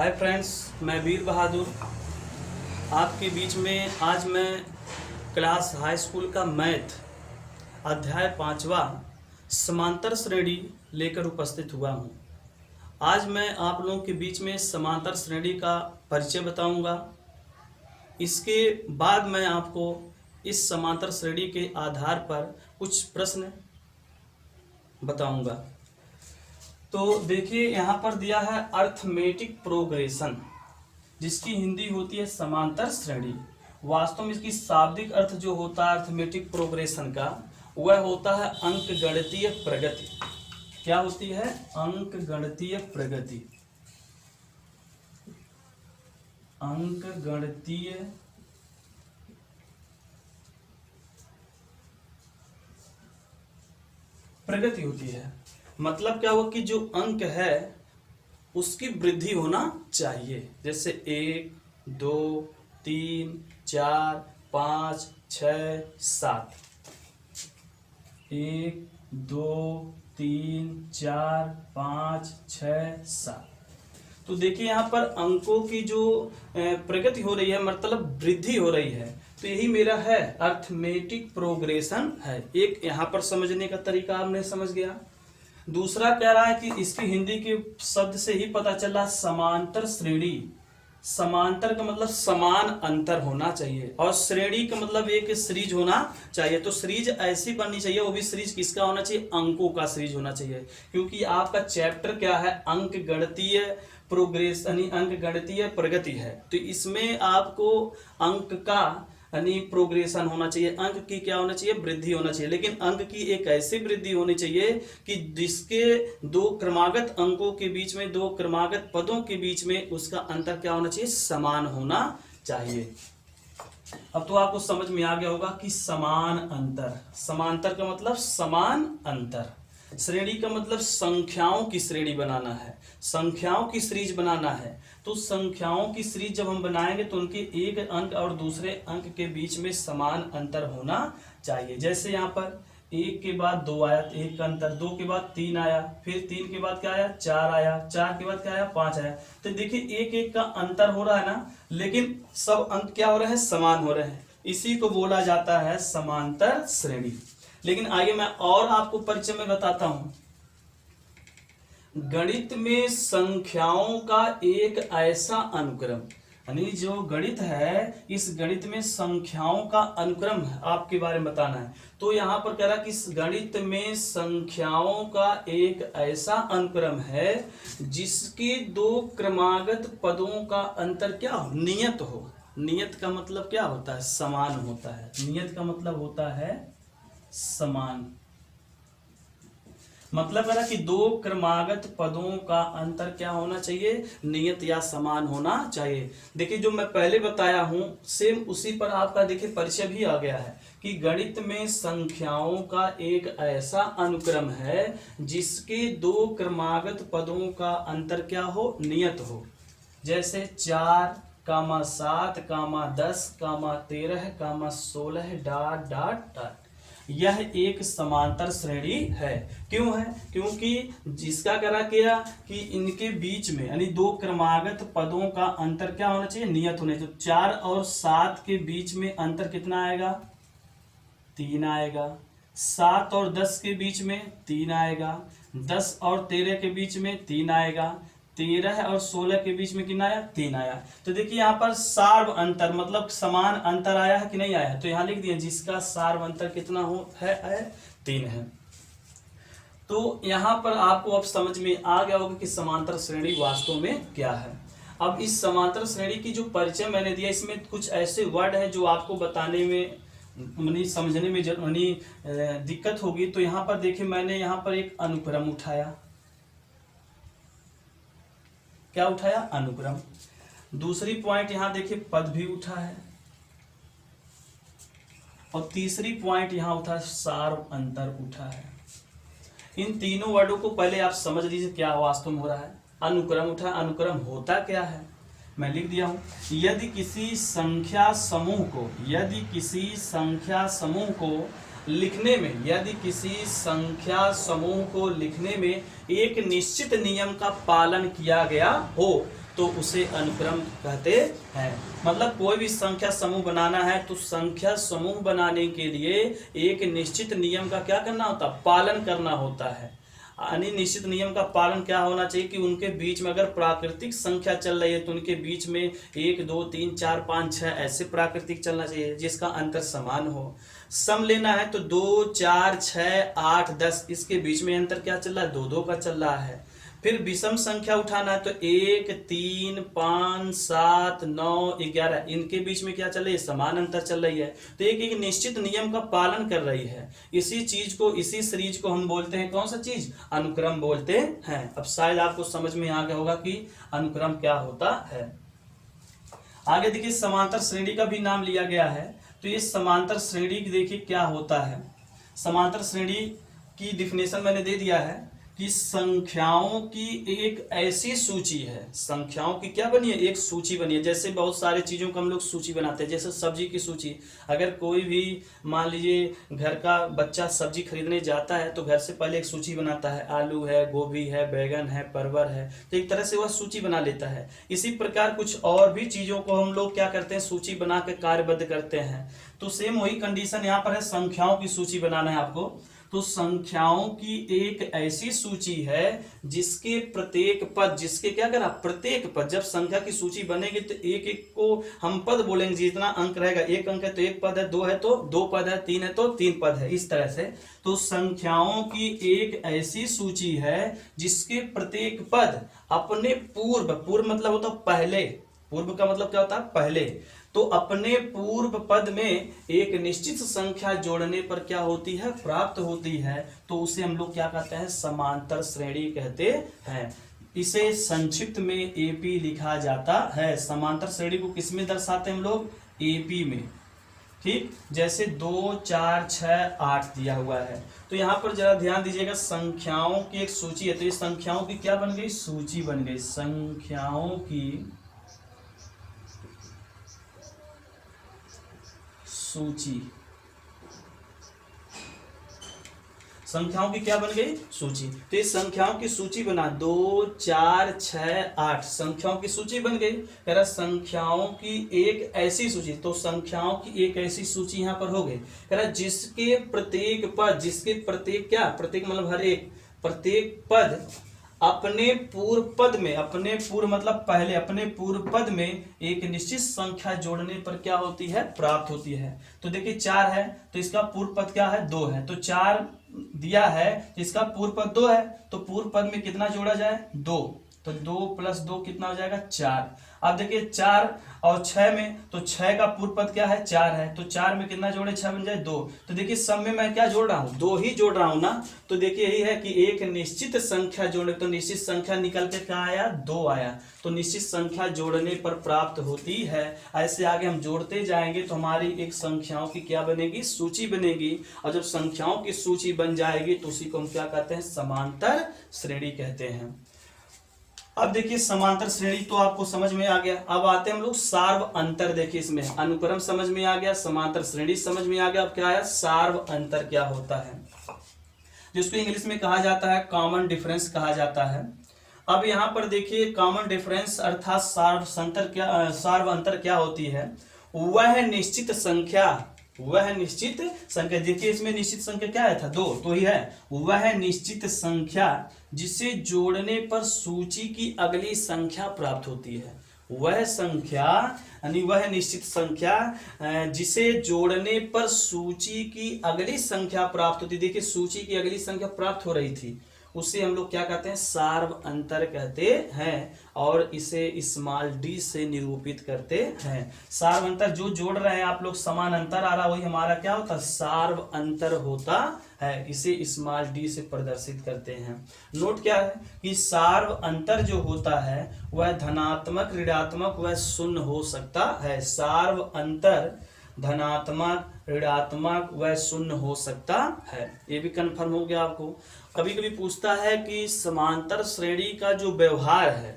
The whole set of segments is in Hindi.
हाय फ्रेंड्स, मैं वीर बहादुर आपके बीच में आज मैं क्लास हाई स्कूल का मैथ अध्याय 5वां समांतर श्रेणी लेकर उपस्थित हुआ हूँ। आज मैं आप लोगों के बीच में समांतर श्रेणी का परिचय बताऊंगा। इसके बाद मैं आपको इस समांतर श्रेणी के आधार पर कुछ प्रश्न बताऊंगा। तो देखिए, यहाँ पर दिया है अर्थमेटिक प्रोग्रेशन, जिसकी हिंदी होती है समांतर श्रेणी। वास्तव में इसकी शाब्दिक अर्थ जो होता है अर्थमेटिक प्रोग्रेशन का, वह होता है अंकगणितीय प्रगति। क्या होती है? अंकगणितीय प्रगति। अंकगणितीय प्रगति होती है। मतलब क्या हुआ कि जो अंक है उसकी वृद्धि होना चाहिए। जैसे 1, 2, 3, 4, 5, 6, 7। 1, 2, 3, 4, 5, 6, 7। तो देखिए यहाँ पर अंकों की जो प्रगति हो रही है, मतलब वृद्धि हो रही है, तो यही मेरा है अर्थमेटिक प्रोग्रेशन है। एक यहाँ पर समझने का तरीका आपने समझ गया। दूसरा कह रहा है कि इसकी हिंदी के शब्द से ही पता चला समांतर श्रेणी। समांतर का मतलब समान अंतर होना चाहिए, और श्रेणी का मतलब एक सीरीज होना चाहिए। तो सीरीज ऐसी बननी चाहिए, वो भी सीरीज किसका होना चाहिए? अंकों का सीरीज होना चाहिए। क्योंकि आपका चैप्टर क्या है? अंकगणितीय प्रोग्रेशन, अंकगणितीय प्रगति है। तो इसमें आपको अंक का यानी प्रोग्रेशन होना चाहिए, अंक की क्या होना चाहिए? वृद्धि होना चाहिए। लेकिन अंक की एक ऐसी वृद्धि होनी चाहिए कि जिसके दो क्रमागत अंकों के बीच में, दो क्रमागत पदों के बीच में उसका अंतर क्या होना चाहिए? समान होना चाहिए। अब तो आपको समझ में आ गया होगा कि समान अंतर, समांतर का मतलब समान अंतर, श्रेणी का मतलब संख्याओं की श्रेणी बनाना है, संख्याओं की सीरीज बनाना है। तो संख्याओं की सीरीज जब हम बनाएंगे तो उनके एक अंक और दूसरे अंक के बीच में समान अंतर होना चाहिए। जैसे यहाँ पर 1 के बाद 2 आया, 1 का अंतर, 2 के बाद 3 आया, फिर 3 के बाद क्या आया? 4 आया, 4 के बाद क्या आया? 5 आया। तो देखिए एक एक का अंतर हो रहा है ना, लेकिन सब अंक क्या हो रहे हैं? समान हो रहे हैं। इसी को बोला जाता है समांतर श्रेणी। लेकिन आगे मैं और आपको परिचय में बताता हूं। गणित में संख्याओं का एक ऐसा अनुक्रम, यानी जो गणित है, इस गणित में संख्याओं का अनुक्रम आपके बारे में बताना है। तो यहां पर कह रहा है कि इस गणित में संख्याओं का एक ऐसा अनुक्रम है जिसके दो क्रमागत पदों का अंतर क्या हो? नियत हो। नियत का मतलब क्या होता है? समान होता है। नियत का मतलब होता है समान। मतलब है ना कि दो क्रमागत पदों का अंतर क्या होना चाहिए? नियत या समान होना चाहिए। देखिए जो मैं पहले बताया हूं, सेम उसी पर आपका देखिए परिचय भी आ गया है कि गणित में संख्याओं का एक ऐसा अनुक्रम है जिसके दो क्रमागत पदों का अंतर क्या हो? नियत हो। जैसे 4, 7, 10, 13, 16 ... यह एक समांतर श्रेणी है। क्यों है? क्योंकि जिसका करा किया कि इनके बीच में यानी दो क्रमागत पदों का अंतर क्या होना चाहिए? नियत होने चाहिए। तो 4 और 7 के बीच में अंतर कितना आएगा? 3 आएगा। 7 और 10 के बीच में 3 आएगा। 10 और 13 के बीच में 3 आएगा। 13 और 16 के बीच में कितना आया? 3 आया। तो देखिए यहाँ पर सार्व अंतर मतलब समान अंतर आया है कि नहीं आया? तो यहाँ लिख दिए जिसका सार्व अंतर कितना है 3 है। तो यहाँ पर आपको अब समझ में आ गया होगा कि समांतर श्रेणी वास्तव में क्या है। अब इस समांतर श्रेणी की जो परिचय मैंने दिया, इसमें कुछ ऐसे वर्ड है जो आपको बताने में समझने में दिक्कत होगी। तो यहाँ पर देखिए मैंने यहाँ पर एक अनुक्रम उठाया। क्या उठाया? अनुक्रम। दूसरी पॉइंट यहां देखिए पद भी उठा है, और तीसरी पॉइंट यहां उठा सार्व अंतर उठा है। इन तीनों वर्डों को पहले आप समझ लीजिए क्या वास्तव में हो रहा है। अनुक्रम उठा, अनुक्रम होता क्या है मैं लिख दिया हूं। यदि किसी संख्या समूह को लिखने में, यदि किसी संख्या समूह को लिखने में एक निश्चित नियम का पालन किया गया हो, तो उसे अनुक्रम कहते हैं। मतलब कोई भी संख्या समूह बनाना है तो संख्या समूह बनाने के लिए एक निश्चित नियम का क्या करना होता है, पालन करना होता है। निश्चित नियम का पालन क्या होना चाहिए कि उनके बीच में अगर प्राकृतिक संख्या चल रही है तो उनके बीच में 1 2 3 4 5 6 ऐसे प्राकृतिक चलना चाहिए जिसका अंतर समान हो। सम लेना है तो 2 4 6 8 10 इसके बीच में अंतर क्या चल रहा है, 2 2 का चल रहा है। फिर विषम संख्या उठाना है तो 1 3 5 7 9 11 इनके बीच में क्या चल रही है, समान अंतर चल रही है। तो एक निश्चित नियम का पालन कर रही है। इसी चीज को, इसी सीरीज को हम बोलते हैं कौन सा चीज, अनुक्रम बोलते हैं। अब शायद आपको समझ में आ गया होगा कि अनुक्रम क्या होता है। आगे देखिए समांतर श्रेणी का भी नाम लिया गया है। तो ये समांतर श्रेणी देखिए क्या होता है। समांतर श्रेणी की डिफिनेशन मैंने दे दिया है कि संख्याओं की एक ऐसी सूची है, संख्याओं की क्या बनी है, एक सूची बनी है। जैसे बहुत सारे चीजों का हम लोग सूची बनाते हैं, जैसे सब्जी की सूची। अगर कोई भी मान लीजिए घर का बच्चा सब्जी खरीदने जाता है तो घर से पहले एक सूची बनाता है, आलू है, गोभी है, बैगन है, परवल है, तो एक तरह से वह सूची बना लेता है। इसी प्रकार कुछ और भी चीजों को हम लोग क्या करते हैं, सूची बना के कार्यबद्ध करते हैं। तो सेम वही कंडीशन यहाँ पर है, संख्याओं की सूची बनाना है आपको। तो संख्याओं की एक ऐसी सूची है जिसके प्रत्येक पद, जिसके क्या करा, प्रत्येक पद। जब संख्या की सूची बनेगी तो एक एक को हम पद बोलेंगे, जितना अंक रहेगा, 1 अंक है तो 1 पद है, 2 है तो 2 पद है, 3 है तो 3 पद है, इस तरह से। तो संख्याओं की एक ऐसी सूची है जिसके प्रत्येक पद अपने पूर्व मतलब होता पहले, पूर्व का मतलब क्या होता है, पहले। तो अपने पूर्व पद में एक निश्चित संख्या जोड़ने पर क्या होती है, प्राप्त होती है। तो उसे हम लोग क्या कहते हैं, समांतर श्रेणी कहते हैं। इसे संक्षिप्त में एपी लिखा जाता है। समांतर श्रेणी को किस में दर्शाते हैं हम लोग, एपी में। ठीक, जैसे 2 4 6 8 दिया हुआ है। तो यहाँ पर जरा ध्यान दीजिएगा, संख्याओं की एक सूची है। तो ये संख्याओं की क्या बन गई, सूची बन गई। संख्याओं की सूची, संख्याओं की क्या बन गई, सूची। तो इस संख्याओं की सूची बना, 2 4 6 8 संख्याओं की सूची बन गई। कह रहा संख्याओं की एक ऐसी सूची, तो संख्याओं की एक ऐसी सूची यहां पर हो गई। कह रहा जिसके प्रत्येक पद, जिसके प्रत्येक क्या, प्रत्येक मतलब हर एक, प्रत्येक पद अपने पूर्व पद में, अपने पूर्व मतलब पहले, अपने पूर्व पद में एक निश्चित संख्या जोड़ने पर क्या होती है, प्राप्त होती है। तो देखिए 4 है तो इसका पूर्व पद क्या है, 2 है। तो 4 दिया है तो इसका पूर्व पद 2 है, तो पूर्व पद में कितना जोड़ा जाए, 2। तो 2 + 2 कितना हो जाएगा, 4। अब देखिए 4 और 6 में, तो 6 का पूर्व पद क्या है, 4 है। तो 4 में कितना जोड़े, 6 बन जाए 2। तो देखिए सब में मैं क्या जोड़ रहा हूँ, 2 ही जोड़ रहा हूँ ना। तो देखिए यही है कि एक निश्चित संख्या जोड़े, तो निश्चित संख्या निकल के क्या आया, 2 आया। तो निश्चित संख्या जोड़ने पर प्राप्त होती है। ऐसे आगे हम जोड़ते जाएंगे तो हमारी एक संख्याओं की क्या बनेगी, सूची बनेगी। और जब संख्याओं की सूची बन जाएगी तो उसी को हम क्या कहते हैं, समांतर श्रेणी कहते हैं। अब देखिए समांतर श्रेणी तो आपको समझ में आ गया। अब आते हैं हम लोग सार्व अंतर। देखिए इसमें अनुक्रम समझ में आ गया, समांतर श्रेणी समझ में आ गया। अब क्या है, सार्व अंतर क्या होता है, जिसको इंग्लिश में कहा जाता है कॉमन डिफरेंस कहा जाता है। अब यहाँ पर देखिए कॉमन डिफरेंस अर्थात सार्व अंतर क्या होती है, वह निश्चित संख्या, वह निश्चित संख्या, देखिए इसमें निश्चित संख्या क्या है था, 2 तो ही है। वह निश्चित संख्या जिसे जोड़ने पर सूची की अगली संख्या प्राप्त होती है। वह संख्या यानी वह निश्चित संख्या जिसे जोड़ने पर सूची की अगली संख्या प्राप्त होती। देखिए सूची की अगली संख्या प्राप्त हो रही थी, उसे हम लोग क्या कहते हैं, सार्व अंतर कहते हैं। और इसे स्मॉल d से निरूपित करते हैं। सार्व अंतर जो जोड़ रहे हैं आप लोग, समान अंतर आ रहा, वही हमारा क्या होता है, सार्व अंतर होता है। इसे स्मॉल d से प्रदर्शित करते हैं। नोट क्या है कि सार्व अंतर जो होता है वह धनात्मक, ऋणात्मक व शून्य हो सकता है। सार्व अंतर धनात्मक, ऋणात्मक व शून्य हो सकता है। ये भी कंफर्म हो गया आपको। कभी कभी पूछता है कि समांतर श्रेणी का जो व्यवहार है,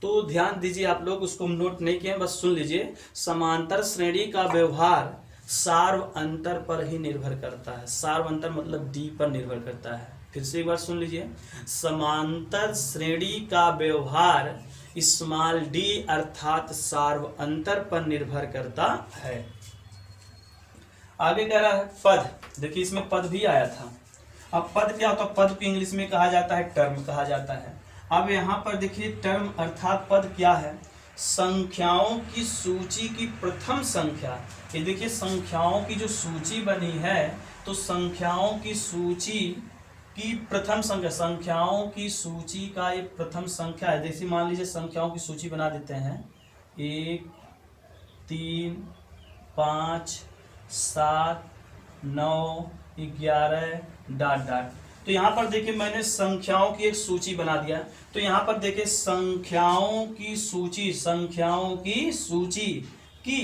तो ध्यान दीजिए आप लोग, उसको नोट नहीं किए, बस सुन लीजिए। समांतर श्रेणी का व्यवहार सार्व अंतर पर ही निर्भर करता है। सार्व अंतर मतलब d पर निर्भर करता है। फिर से एक बार सुन लीजिए, समांतर श्रेणी का व्यवहार स्मॉल डी अर्थात सार्व अंतर पर निर्भर करता है। आगे कह रहा है पद। देखिए इसमें पद भी आया था। अब पद क्या होता है? पद को इंग्लिश में कहा जाता है टर्म कहा जाता है। अब यहाँ पर देखिए टर्म अर्थात पद क्या है? संख्याओं की सूची की प्रथम संख्या। ये देखिए संख्याओं की जो सूची बनी है, तो संख्याओं की सूची की प्रथम संख्या, संख्याओं की सूची का ये प्रथम संख्या है। जैसे मान लीजिए संख्याओं की सूची बना देते हैं 1 3 5 7 9 11 ... तो यहाँ पर देखिए मैंने संख्याओं की एक सूची बना दिया। तो यहाँ पर देखिए संख्याओं की सूची, संख्याओं की सूची की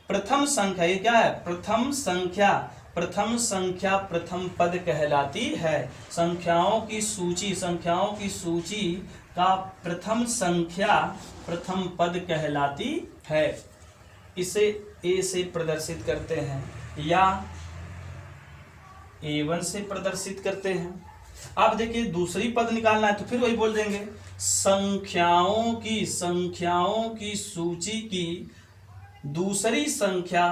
प्रथम संख्या, ये क्या है? प्रथम संख्या। प्रथम संख्या प्रथम पद कहलाती है। संख्याओं की सूची, संख्याओं की सूची का प्रथम संख्या प्रथम पद कहलाती है। इसे ए से प्रदर्शित करते हैं या A1 से प्रदर्शित करते हैं। अब देखिए दूसरी पद निकालना है तो फिर वही बोल देंगे संख्याओं की सूची की दूसरी संख्या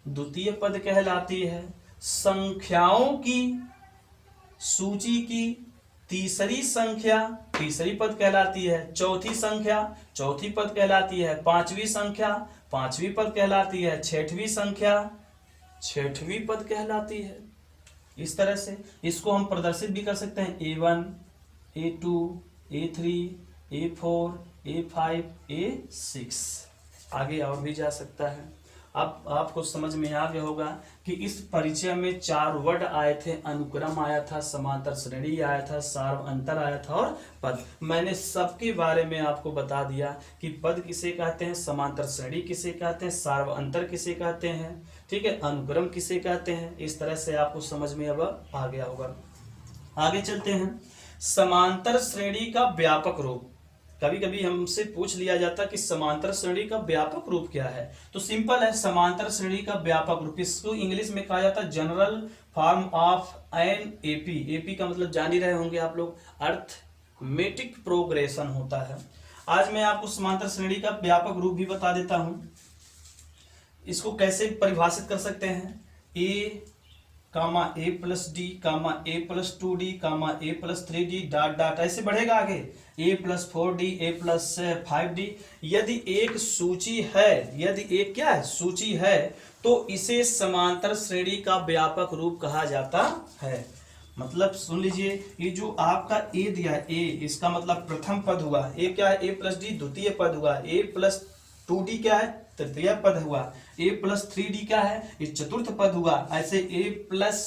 द्वितीय पद कहलाती है। संख्याओं की सूची की तीसरी संख्या तीसरी पद कहलाती है। चौथी संख्या चौथी पद कहलाती है। पांचवी संख्या पांचवी पद कहलाती है। छठवीं संख्या छठवीं पद कहलाती है। इस तरह से इसको हम प्रदर्शित भी कर सकते हैं A1 A2 A3 A4 A5 A6, आगे और भी जा सकता है। अब आपको समझ में आ गया होगा कि इस परिचय में 4 वर्ड आए थे। अनुक्रम आया था, समांतर श्रेणी आया था, सार्व अंतर आया था और पद। मैंने सबके बारे में आपको बता दिया कि पद किसे कहते हैं, समांतर श्रेणी किसे कहते हैं, सार्व अंतर किसे कहते हैं, ठीक है, अनुक्रम किसे कहते हैं। इस तरह से आपको समझ में अब आ गया होगा। आगे चलते हैं। समांतर श्रेणी का व्यापक रूप। कभी कभी हमसे पूछ लिया जाता कि समांतर श्रेणी का व्यापक रूप क्या है। तो सिंपल है, समांतर श्रेणी का व्यापक रूप, इसको इंग्लिश में कहा जाता है general form of an AP. AP का मतलब जान ही रहे होंगे आप लोग, अर्थमेटिक प्रोग्रेशन होता है। आज मैं आपको समांतर श्रेणी का व्यापक रूप भी बता देता हूं। इसको कैसे परिभाषित कर सकते हैं? ए कामा ए प्लस डी कामा ए प्लस 2d कामा ए प्लस 3d डॉट डॉट ऐसे बढ़ेगा आगे ए प्लस 4d ए प्लस 5d। यदि एक सूची है, यदि एक क्या है? सूची है, तो इसे समांतर श्रेणी का व्यापक रूप कहा जाता है। मतलब सुन लीजिए, ये जो आपका ए दिया है, ए इसका मतलब प्रथम पद हुआ। ए क्या है? ए प्लस डी द्वितीय पद हुआ। ए प्लस 2d क्या है? तृतीय पद हुआ। a प्लस 3d क्या है? ये चतुर्थ पद हुआ। ऐसे a प्लस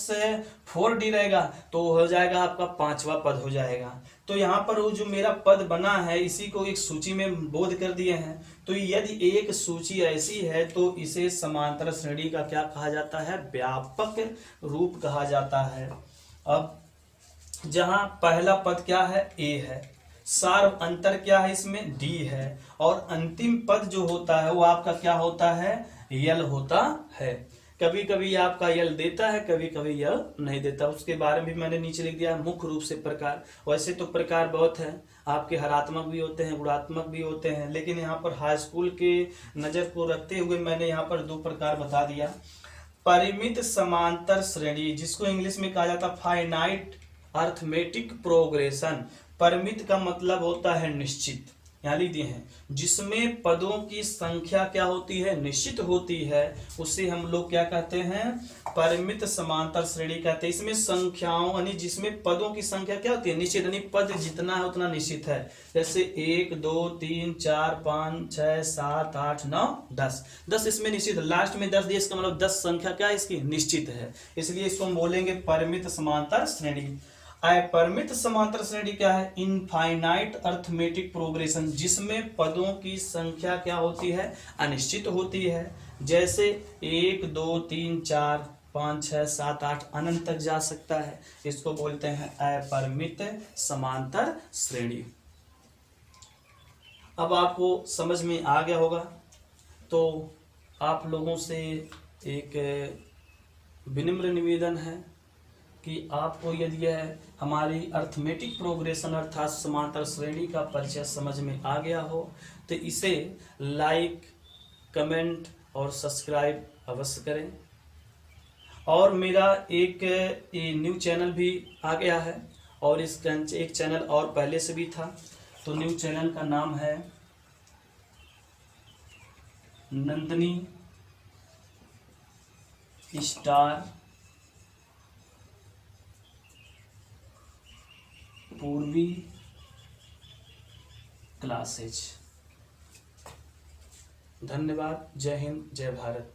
4d रहेगा तो हो जाएगा आपका पांचवा पद हो जाएगा। तो यहाँ पर वो जो मेरा पद बना है इसी को एक सूची में बोध कर दिए हैं। तो यदि एक सूची ऐसी है तो इसे समांतर श्रेणी का क्या कहा जाता है? व्यापक रूप कहा जाता है। अब जहाँ पहला पद क्या है? a है, सार्व अंतर क्या है? इसमें डी है, और अंतिम पद जो होता है वो आपका क्या होता है? यल होता है। कभी कभी आपका यल देता है, कभी कभी यल नहीं देता। उसके बारे में भी मैंने नीचे लिख दिया मुख्य रूप से प्रकार। वैसे तो प्रकार बहुत है, आपके हरात्मक भी होते हैं, गुणात्मक भी होते हैं, लेकिन यहाँ पर हाई स्कूल के नजर को रखते हुए मैंने यहाँ पर 2 प्रकार बता दिया। परिमित समांतर श्रेणी, जिसको इंग्लिश में कहा जाता है फाइनाइट अर्थमेटिक प्रोग्रेशन। परिमित का मतलब होता है निश्चित, यहाँ लिख दिए हैं, जिसमें पदों की संख्या क्या होती है? निश्चित होती है, उसे हम लोग क्या कहते हैं? परिमित समांतर श्रेणी कहते हैं। इसमें संख्याओं यानी जिसमें पदों की संख्या क्या होती है? निश्चित, यानी पद जितना है उतना निश्चित है। जैसे 1 2 3 4 5 6 7 8 9 10 10 इसमें निश्चित, लास्ट में 10 दिया, इसका मतलब 10 संख्या क्या है? इसकी निश्चित है, इसलिए इसको हम बोलेंगे परिमित समांतर श्रेणी। अपरिमित समांतर श्रेणी क्या है? इनफाइनाइट अर्थमेटिक प्रोग्रेशन, जिसमें पदों की संख्या क्या होती है? अनिश्चित होती है। जैसे 1 2 3 4 5 6 7 8 अनंत तक जा सकता है, इसको बोलते हैं अपरिमित समांतर श्रेणी। अब आपको समझ में आ गया होगा, तो आप लोगों से एक विनम्र निवेदन है कि आपको यदि यह हमारी अर्थमेटिक प्रोग्रेशन अर्थात समांतर श्रेणी का परिचय समझ में आ गया हो तो इसे लाइक, कमेंट और सब्सक्राइब अवश्य करें। और मेरा एक न्यू चैनल भी आ गया है और इस एक चैनल और पहले से भी था। तो न्यू चैनल का नाम है नंदिनी स्टार पूर्वी क्लासेज। धन्यवाद। जय हिंद, जय भारत।